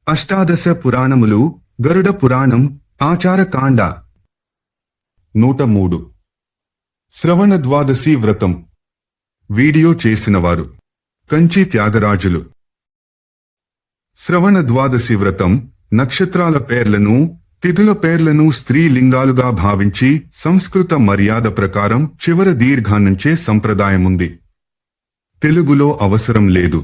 అష్టాదశ పురాణములు గరుడ పురాణం ఆచారకాండ 103 శ్రవణ ద్వాదశి వ్రతం వీడియో చేసినవారు కంచి త్యాగరాజులు శ్రవణ ద్వాదశి వ్రతం నక్షత్రాల పేర్లను తిథుల పేర్లను స్త్రీలింగాలుగా భావించి సంస్కృత మర్యాద ప్రకారం చివర దీర్ఘాన్నించే సంప్రదాయముంది. తెలుగులో అవసరం లేదు.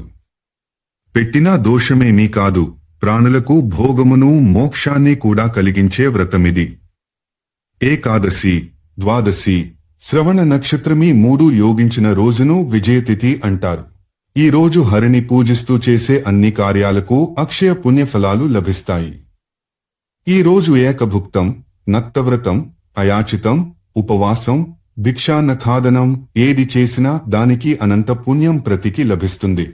పెట్టినా దోషమేమీ కాదు. ప్రాణులకు భోగమును మోక్షాన్ని కూడా కలిగించే వ్రతమిది. ఏకాదశి, ద్వాదశి, శ్రవణ నక్షత్రమీ 3 యోగించిన రోజును విజయతిథి అంటారు. ఈ రోజు హరిని పూజిస్తూ చేసే అన్ని కార్యాలకు అక్షయ పుణ్యఫలాలు లభిస్తాయి. ఈ రోజు ఏకభుక్తం, నక్తవ్రతం, అయాచితం, ఉపవాసం, భిక్షాన్నఖాదనం ఏది చేసినా దానికి అనంత పుణ్యం ప్రతికి లభిస్తుంది.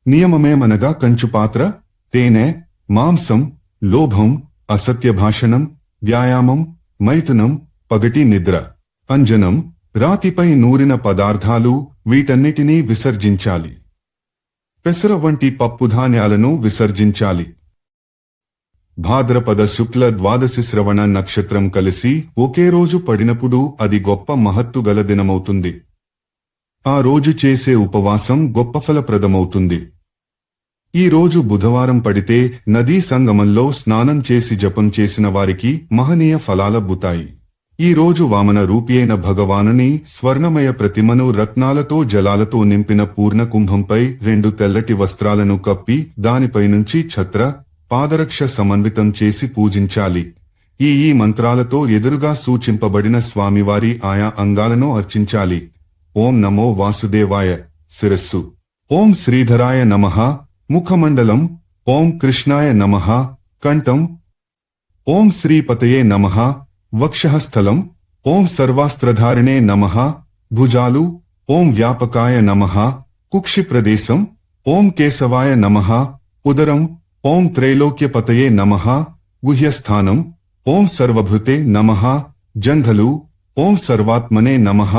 నియమమేమనగా కంచుపాత్ర, తేనె, మాంసం, లోభం, అసత్య భాషణం, వ్యాయామం, మైథునం, పగటి నిద్ర, అంజనం, రాతిపై నూరిన పదార్థాలు వీటన్నిటినీ విసర్జించాలి. పెసర వంటి పప్పుధాన్యాలను విసర్జించాలి. భాద్రపద శుక్ల ద్వాదశి శ్రవణ నక్షత్రం కలిసి ఒకే రోజు పడినప్పుడు అది గొప్ప మహత్తుగల దినమవుతుంది. ఆ రోజు చేసే ఉపవాసం గొప్ప ఫలప్రదమవుతుంది. ఈ రోజు బుధవారం పడితే నదీ సంగమంలో స్నానం చేసి జపం చేసిన వారికి మహనీయ ఫలాలబ్బుతాయి. ఈ రోజు వామన రూపియైన భగవానుని స్వర్ణమయ ప్రతిమను రత్నాలతో జలాలతో నింపిన పూర్ణ కుంభంపై 2 తెల్లటి వస్త్రాలను కప్పి దానిపైనుంచి ఛత్ర, పాదరక్ష సమన్వితం చేసి పూజించాలి. ఈ మంత్రాలతో ఎదురుగా సూచింపబడిన స్వామివారి ఆయా అంగాలను అర్చించాలి. ఓం నమో వాసుదేవాయ శిరస్సు, ఓం శ్రీధరాయ నమః ముఖమండలం, ఓం కృష్ణాయ నమః కంఠం, ఓం శ్రీపతయే నమః వక్షస్థలం, ఓం సర్వాస్త్రధారిణే నమః భుజాలు, ఓం వ్యాపకాయ నమః కుక్షిప్రదేశం, ఓం కేశవాయ నమః ఉదరం, ఓం త్రైలోక్యపతయే నమః గుహ్యస్థానం, ఓం సర్వభృతే నమః జంఘలు, ఓం సర్వాత్మనే నమః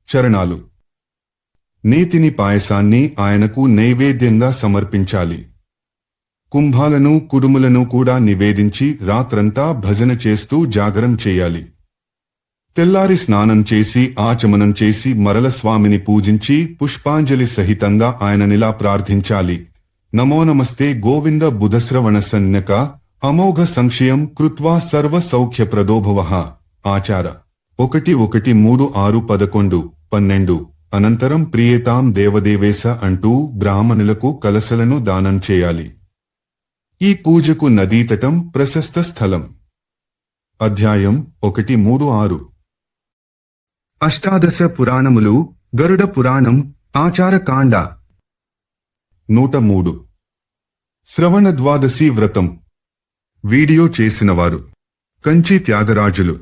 చరణాలు. నేతిని పాయసాన్ని ఆయనకు నైవేద్యంగా సమర్పించాలి. కుంభాలను కుడుములను కూడా నివేదించి రాత్రంతా భజన చేస్తూ జాగరం చేయాలి. తెల్లారి స్నానం చేసి ఆచమనం చేసి మరల స్వామిని పూజించి పుష్పాంజలి సహితంగా ఆయననిలా ప్రార్థించాలి. నమో నమస్తే గోవింద బుధశ్రవణ సన్యక అమోఘ సంక్షయం కృత్వా సర్వ సౌఖ్య ప్రదోభవః. ఆచార 1-3-6-11-12 అనంతరం ప్రియేతాం దేవదేవేశ అంటూ బ్రాహ్మణులకు కలశలను దానం చేయాలి. ఈ పూజకు నదీతటం ప్రశస్త స్థలం. అధ్యాయం 1-3-6 అష్టాదశ పురాణములు గరుడ పురాణం ఆచారకాండ 103 శ్రవణ ద్వాదశి వ్రతం వీడియో చేసినవారు కంచి త్యాగరాజులు.